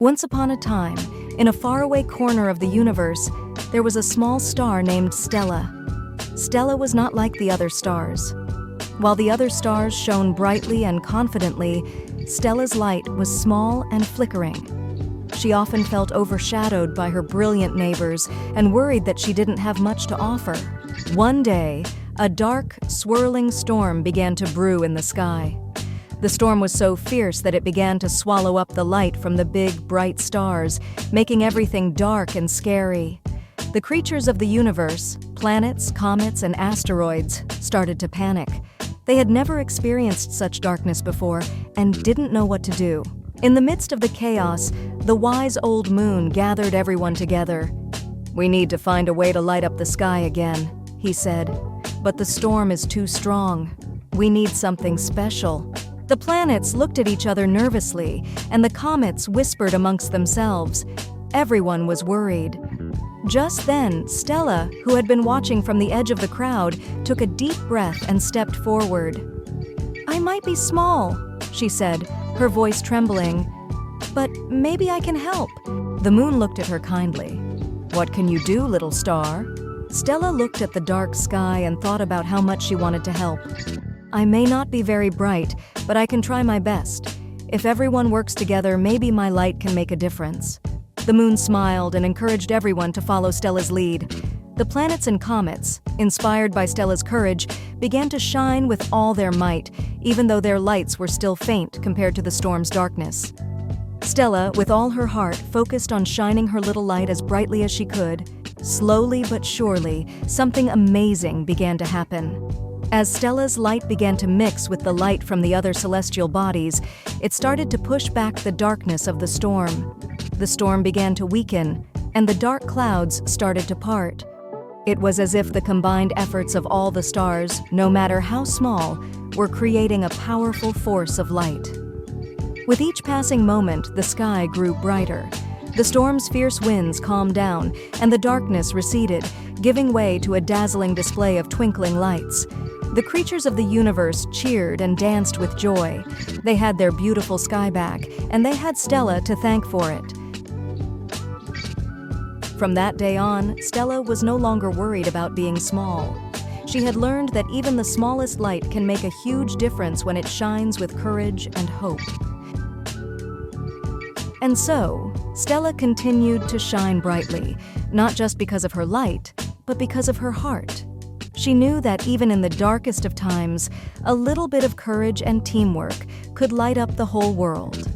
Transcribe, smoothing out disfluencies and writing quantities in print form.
Once upon a time, in a faraway corner of the universe, there was a small star named Stella. Stella was not like the other stars. While the other stars shone brightly and confidently, Stella's light was small and flickering. She often felt overshadowed by her brilliant neighbors and worried that she didn't have much to offer. One day, a dark, swirling storm began to brew in the sky. The storm was so fierce that it began to swallow up the light from the big, bright stars, making everything dark and scary. The creatures of the universe, planets, comets, and asteroids, started to panic. They had never experienced such darkness before and didn't know what to do. In the midst of the chaos, the wise old moon gathered everyone together. "We need to find a way to light up the sky again," he said. "But the storm is too strong. We need something special." The planets looked at each other nervously, and the comets whispered amongst themselves. Everyone was worried. Just then, Stella, who had been watching from the edge of the crowd, took a deep breath and stepped forward. "I might be small," she said, her voice trembling, "but maybe I can help." The moon looked at her kindly. "What can you do, little star?" Stella looked at the dark sky and thought about how much she wanted to help. "I may not be very bright, but I can try my best. If everyone works together, maybe my light can make a difference." The moon smiled and encouraged everyone to follow Stella's lead. The planets and comets, inspired by Stella's courage, began to shine with all their might, even though their lights were still faint compared to the storm's darkness. Stella, with all her heart, focused on shining her little light as brightly as she could. Slowly but surely, something amazing began to happen. As Stella's light began to mix with the light from the other celestial bodies, it started to push back the darkness of the storm. The storm began to weaken, and the dark clouds started to part. It was as if the combined efforts of all the stars, no matter how small, were creating a powerful force of light. With each passing moment, the sky grew brighter. The storm's fierce winds calmed down, and the darkness receded, giving way to a dazzling display of twinkling lights. The creatures of the universe cheered and danced with joy. They had their beautiful sky back, and they had Stella to thank for it. From that day on, Stella was no longer worried about being small. She had learned that even the smallest light can make a huge difference when it shines with courage and hope. And so, Stella continued to shine brightly, not just because of her light, but because of her heart. She knew that even in the darkest of times, a little bit of courage and teamwork could light up the whole world.